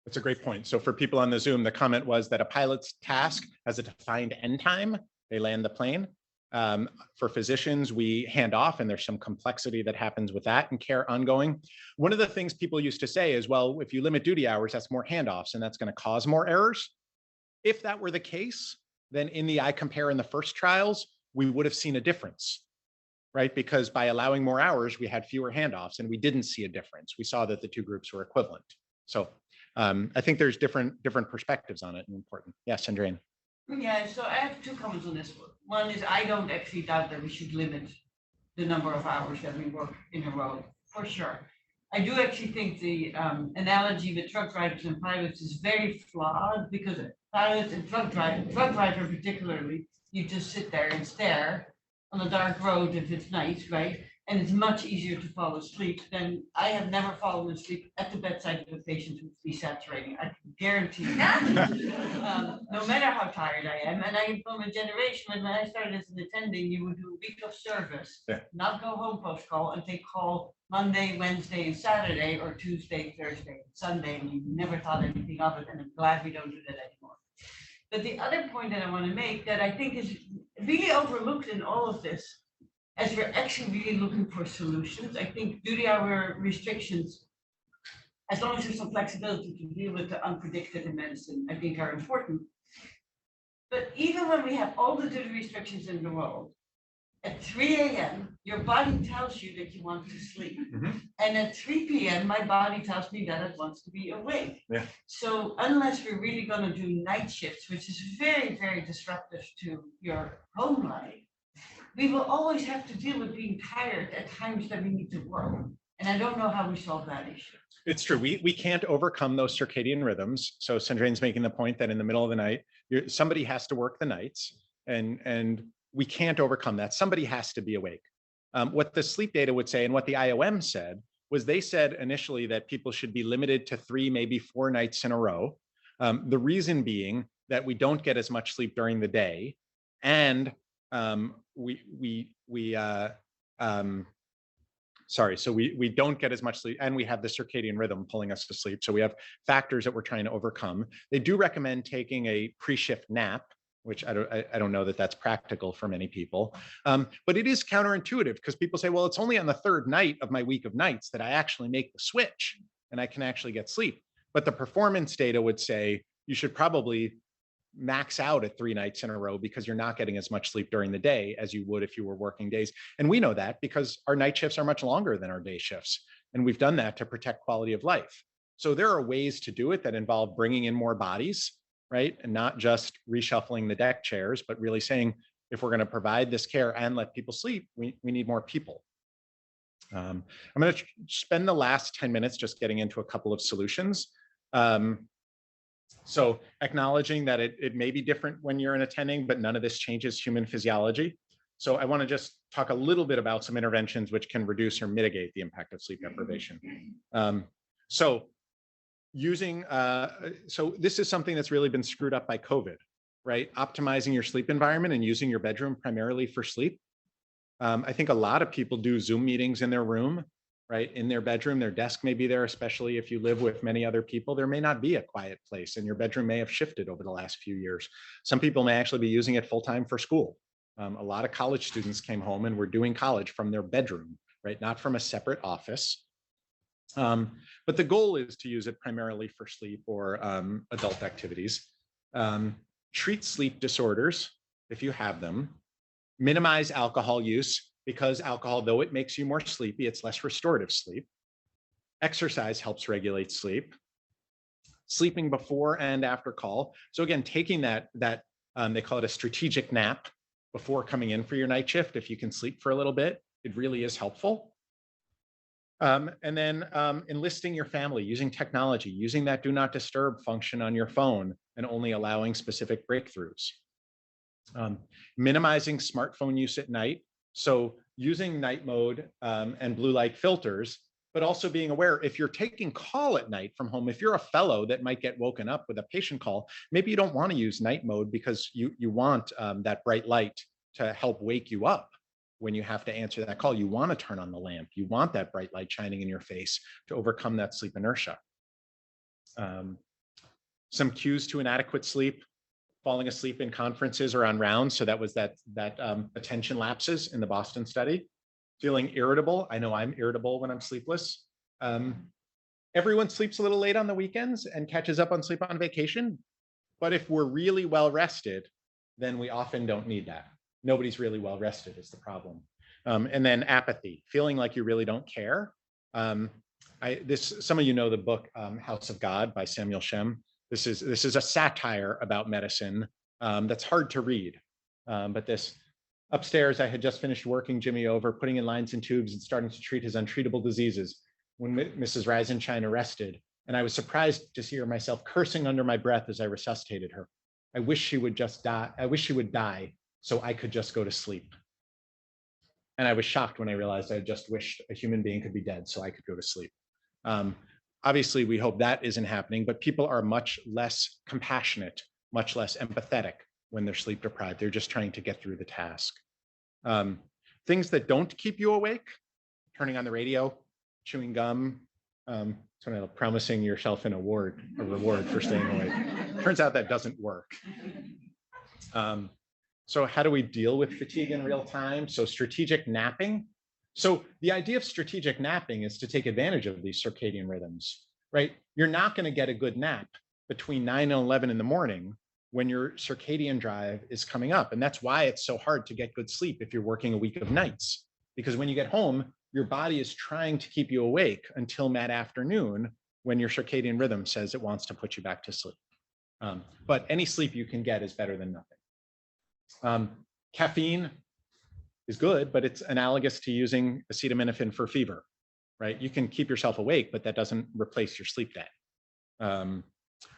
That's a great point. So for people on the Zoom, the comment was that a pilot's task has a defined end time. They land the plane. For physicians, we hand off, and there's some complexity that happens with that and care ongoing. One of the things people used to say is, well, if you limit duty hours, that's more handoffs, and that's going to cause more errors. If that were the case, then in the iCompare in the first trials, we would have seen a difference, right? Because by allowing more hours, we had fewer handoffs, and we didn't see a difference. We saw that the two groups were equivalent. So I think there's different perspectives on it and important. Yes, Andrian. Yeah, so I have 2 comments on this. One is I don't actually doubt that we should limit the number of hours that we work in a row, for sure. I do actually think the analogy with truck drivers and pilots is very flawed, because pilots and truck driver particularly, you just sit there and stare on a dark road if it's night, right? And it's much easier to fall asleep than, I have never fallen asleep at the bedside of a patient who's desaturating. I can guarantee you. No matter how tired I am. And I'm from a generation when I started as an attending, you would do a week of service, not go home post call, and take call Monday, Wednesday, and Saturday, or Tuesday, Thursday, Sunday, and you never thought anything of it. And I'm glad we don't do that anymore. But the other point that I want to make that I think is really overlooked in all of this, as we're actually really looking for solutions, I think duty hour restrictions, as long as there's some flexibility to deal with the unpredicted in medicine, I think are important. But even when we have all the duty restrictions in the world, at 3 a.m., your body tells you that you want to sleep. And at 3 p.m., my body tells me that it wants to be awake. Yeah. So unless we're really going to do night shifts, which is very, very disruptive to your home life, we will always have to deal with being tired at times that we need to work. And I don't know how we solve that issue. It's true. We can't overcome those circadian rhythms. So Sandrine's making the point that in the middle of the night, somebody has to work the nights, and we can't overcome that. Somebody has to be awake. What the sleep data would say, and what the IOM said, was they said initially that people should be limited to 3, maybe 4 nights in a row. The reason being that we don't get as much sleep during the day, and we don't get as much sleep, and we have the circadian rhythm pulling us to sleep. So we have factors that we're trying to overcome. They do recommend taking a pre-shift nap, which I don't know that that's practical for many people. But it is counterintuitive, because people say, well, it's only on the 3rd night of my week of nights that I actually make the switch and I can actually get sleep. But the performance data would say you should probably max out at 3 nights in a row, because you're not getting as much sleep during the day as you would if you were working days. And we know that because our night shifts are much longer than our day shifts. And we've done that to protect quality of life. So there are ways to do it that involve bringing in more bodies, right? And not just reshuffling the deck chairs, but really saying, if we're going to provide this care and let people sleep, we need more people. I'm going to spend the last 10 minutes just getting into a couple of solutions. So acknowledging that it may be different when you're an attending, but none of this changes human physiology. So I want to just talk a little bit about some interventions which can reduce or mitigate the impact of sleep deprivation. So this is something that's really been screwed up by COVID, right? Optimizing your sleep environment and using your bedroom primarily for sleep. I think a lot of people do Zoom meetings in their room, right? In their bedroom. Their desk may be there, especially if you live with many other people. There may not be a quiet place, and your bedroom may have shifted over the last few years. Some people may actually be using it full-time for school. A lot of college students came home and were doing college from their bedroom, right? Not from a separate office. But the goal is to use it primarily for sleep or adult activities. Treat sleep disorders if you have them. Minimize alcohol use, because alcohol, though it makes you more sleepy, it's less restorative sleep. Exercise helps regulate sleep. Sleeping before and after call. So again, taking that they call it a strategic nap before coming in for your night shift. If you can sleep for a little bit, it really is helpful. And then enlisting your family, using technology, using that do not disturb function on your phone and only allowing specific breakthroughs. Minimizing smartphone use at night. So using night mode and blue light filters, but also being aware if you're taking call at night from home, if you're a fellow that might get woken up with a patient call, maybe you don't want to use night mode because you want that bright light to help wake you up when you have to answer that call. You want to turn on the lamp. You want that bright light shining in your face to overcome that sleep inertia. Some cues to inadequate sleep: falling asleep in conferences or on rounds. So that was that attention lapses in the Boston study. Feeling irritable. I know I'm irritable when I'm sleepless. Everyone sleeps a little late on the weekends and catches up on sleep on vacation. But if we're really well rested, then we often don't need that. Nobody's really well rested is the problem. And then apathy, feeling like you really don't care. Some of you know the book House of God by Samuel Shem. This is a satire about medicine that's hard to read. But this upstairs, I had just finished working Jimmy over, putting in lines and tubes and starting to treat his untreatable diseases when Mrs. Reisenstein arrested. And I was surprised to hear myself cursing under my breath as I resuscitated her. I wish she would just die. I wish she would die so I could just go to sleep. And I was shocked when I realized I just wished a human being could be dead so I could go to sleep. Obviously, we hope that isn't happening, but people are much less compassionate, much less empathetic when they're sleep deprived. They're just trying to get through the task. Things that don't keep you awake: turning on the radio, chewing gum, promising yourself a reward for staying awake. Turns out that doesn't work. So how do we deal with fatigue in real time? So strategic napping. So the idea of strategic napping is to take advantage of these circadian rhythms, right? You're not going to get a good nap between 9 and 11 in the morning when your circadian drive is coming up. And that's why it's so hard to get good sleep if you're working a week of nights, because when you get home, your body is trying to keep you awake until mid-afternoon when your circadian rhythm says it wants to put you back to sleep. But any sleep you can get is better than nothing. Caffeine is good, but it's analogous to using acetaminophen for fever, right? You can keep yourself awake, but that doesn't replace your sleep debt.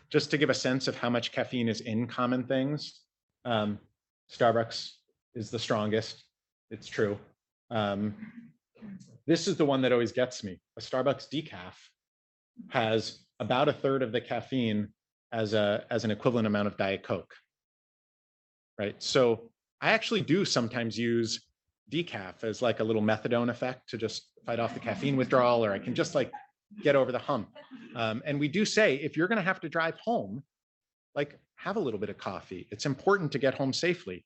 Just to give a sense of how much caffeine is in common things, Starbucks is the strongest. It's true. This is the one that always gets me. A Starbucks decaf has about a third of the caffeine as an equivalent amount of Diet Coke, right? So I actually do sometimes use decaf as like a little methadone effect to just fight off the caffeine withdrawal, or I can just like get over the hump. And we do say, if you're going to have to drive home, like have a little bit of coffee. It's important to get home safely.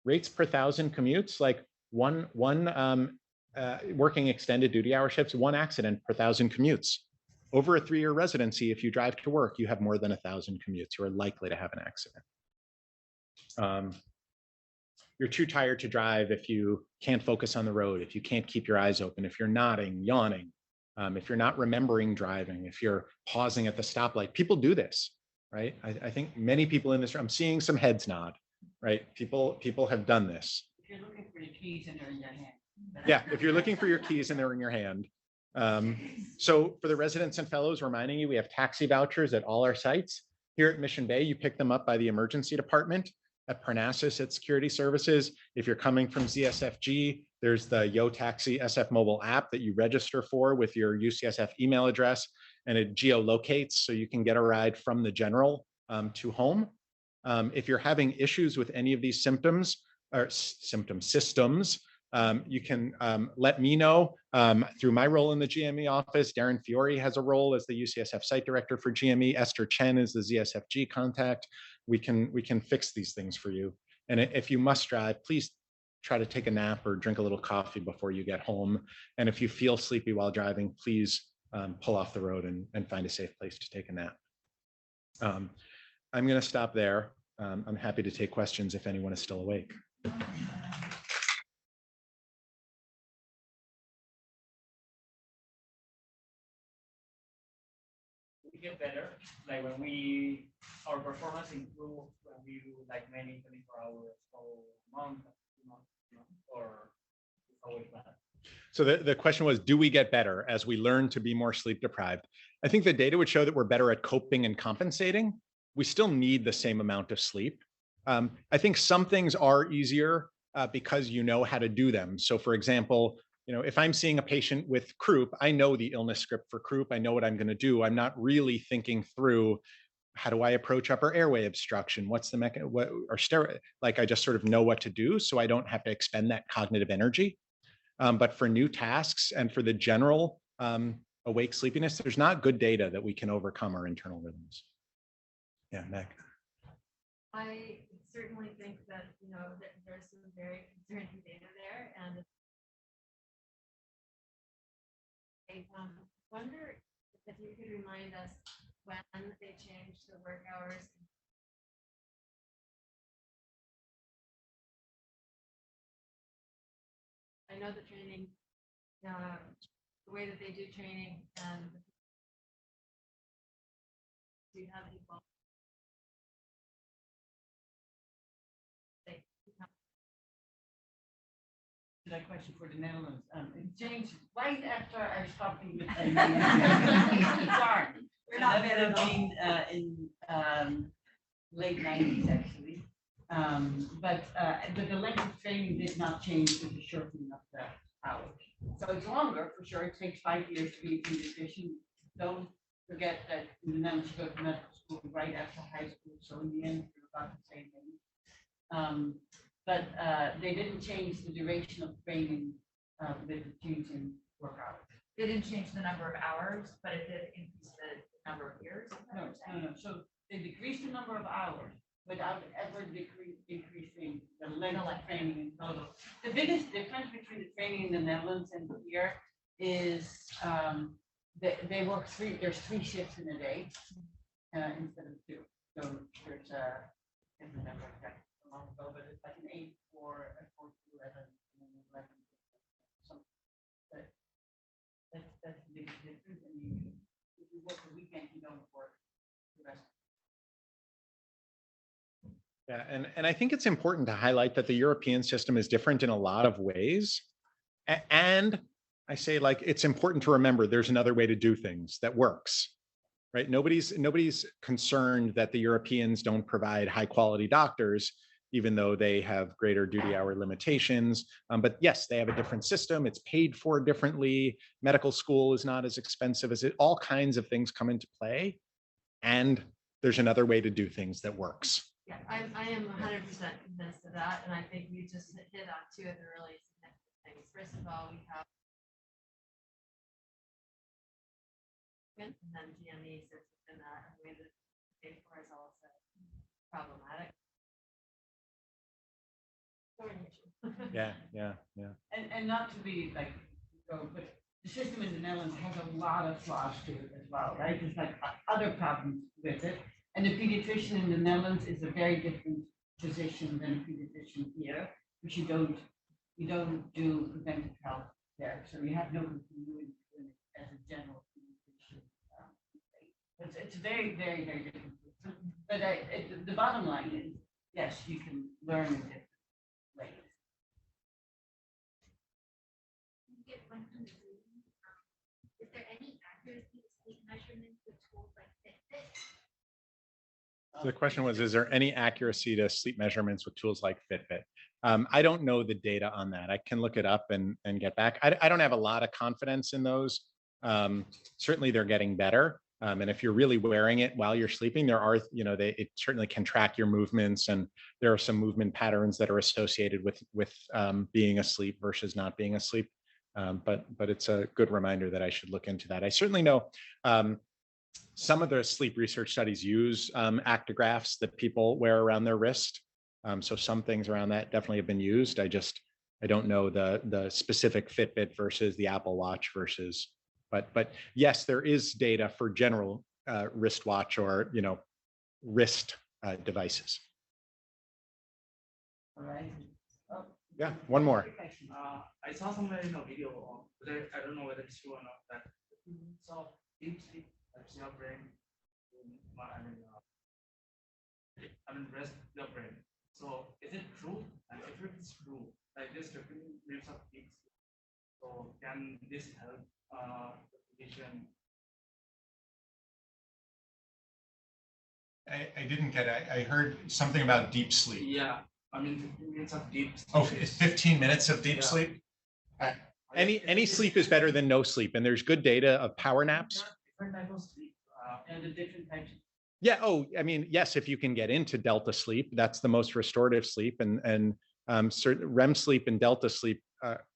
Rates per 1,000 commutes, like one working extended duty hour shifts, 1 accident per 1,000 commutes. Over a 3-year residency, if you drive to work, you have more than 1,000 commutes. You are likely to have an accident. You're too tired to drive if you can't focus on the road, if you can't keep your eyes open, if you're nodding, yawning, if you're not remembering driving, if you're pausing at the stoplight. People do this, right? I think many people in this room, I'm seeing some heads nod, right? People have done this. If you're looking for your keys and they're in your hand. Yeah, if you're looking for your keys and they're in your hand. So for the residents and fellows, reminding you, we have taxi vouchers at all our sites. Here at Mission Bay, you pick them up by the emergency department. At Parnassus at Security Services. If you're coming from ZSFG, there's the Yo Taxi SF mobile app that you register for with your UCSF email address, and it geolocates so you can get a ride from the general to home. If you're having issues with any of these systems, you can let me know through my role in the GME office. Darren Fiore has a role as the UCSF site director for GME. Esther Chen is the ZSFG contact. We can fix these things for you. And if you must drive, please try to take a nap or drink a little coffee before you get home. And if you feel sleepy while driving, please pull off the road and find a safe place to take a nap. I'm going to stop there. I'm happy to take questions if anyone is still awake. We get better, like when our performance improves when we do like many 24 hours or month, or it's always bad. So the question was, do we get better as we learn to be more sleep deprived? I think the data would show that we're better at coping and compensating. We still need the same amount of sleep. I think some things are easier because you know how to do them. So for example, if I'm seeing a patient with croup, I know the illness script for croup. I know what I'm going to do. I'm not really thinking through how do I approach upper airway obstruction? What's the mechanism? What or steroid? Like I just sort of know what to do, so I don't have to expend that cognitive energy. But for new tasks and for the general awake sleepiness, there's not good data that we can overcome our internal rhythms. Yeah, Meg. I certainly think that, that there's some very concerning data there, and I wonder if you could remind us when they changed the work hours. I know the training, the way that they do training, and do you have any thoughts? That question for the Netherlands. It changed right after I was talking with sorry. We're not That would have been in late 90s actually. But the length of training did not change with the shortening of the hours. So it's longer for sure. It takes 5 years to be a pediatrician. Don't forget that in the Netherlands you go to medical school right after high school. So in the end, you're about the same thing. But they didn't change the duration of training with the change in work hours. They didn't change the number of hours, but it did increase the number of years. No. So they decreased the number of hours without ever increasing the length of training in total. The biggest difference between the training in the Netherlands and here is they work there's 3 shifts in a day instead of 2. So there's I can't remember exactly how long ago, but it's like an 8 or a 4 to 11 and then 11. That's the biggest difference. And if you work a weekend, you don't work the rest. Yeah, and I think it's important to highlight that the European system is different in a lot of ways. And I say, like, it's important to remember there's another way to do things that works, right? Nobody's concerned that the Europeans don't provide high quality doctors, even though they have greater duty hour limitations. But yes, they have a different system. It's paid for differently. Medical school is not as expensive as it. All kinds of things come into play. And there's another way to do things that works. Yeah, I am 100% convinced of that, and I think you just hit on 2 of the really significant things. First of all, we have, and then GME sits within that, and the way that paid for is also problematic. Yeah. And not to be like, but the system in the Netherlands has a lot of flaws to it as well, right? There's like other problems with it. And the pediatrician in the Netherlands is a very different position than a pediatrician here, because you don't do preventive health there. So you have no continuity as a general pediatrician. It's very, very, very different. But the bottom line is, yes, you can learn in different ways. Get one from the room. Is there any accuracy to sleep measurements with tools like Fitbit? So the question was, is there any accuracy to sleep measurements with tools like Fitbit? I don't know the data on that. I can look it up and get back. I don't have a lot of confidence in those. Certainly they're getting better. And if you're really wearing it while you're sleeping, there are, it certainly can track your movements, and there are some movement patterns that are associated with being asleep versus not being asleep. But it's a good reminder that I should look into that. I certainly know some of the sleep research studies use actigraphs that people wear around their wrist. So some things around that definitely have been used. I don't know the specific Fitbit versus the Apple Watch versus, but yes, there is data for general wristwatch or wrist devices. All right. Oh, Yeah, one more. I saw somewhere in a video, whether I don't know whether it's true or not, that so deep sleep helps your brain. I mean, rest your brain. So is it true? And if it is true, like this 15 minutes of deep sleep So can this help the physician? I didn't get it. I heard something about deep sleep. Yeah, I mean 15 minutes of deep. Oh, 15 minutes of deep Yeah. sleep? Any sleep is better than no sleep, and there's good data of power naps. Different type of sleep. And the different types. Yeah. Oh, I mean, yes, if you can get into delta sleep, that's the most restorative sleep, and certain REM sleep and delta sleep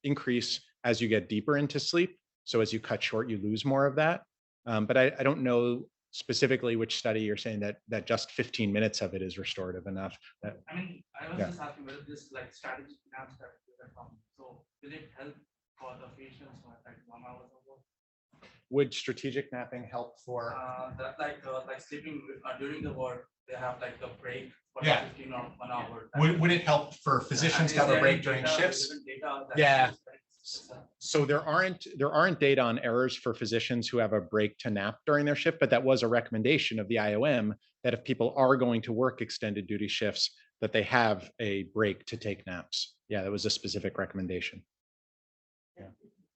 increase as you get deeper into sleep. So as you cut short, you lose more of that. But I don't know specifically which study you're saying that just 15 minutes of it is restorative enough. I mean, I was Yeah. just asking whether this like strategic naps that you have from. So will it help for the patients who have like 1 hour of work? Would strategic napping help for? That like sleeping during the work, they have like a break for Yeah. 15 or 1 hour. Would it help for physicians to have a break during shifts? Yeah. So there aren't data on errors for physicians who have a break to nap during their shift, but that was a recommendation of the IOM that if people are going to work extended duty shifts, that they have a break to take naps. Yeah, that was a specific recommendation.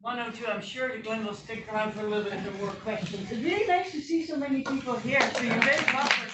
102, I'm sure Glenn will stick around for a little bit for more questions. It's really nice to see so many people here, so you're very welcome.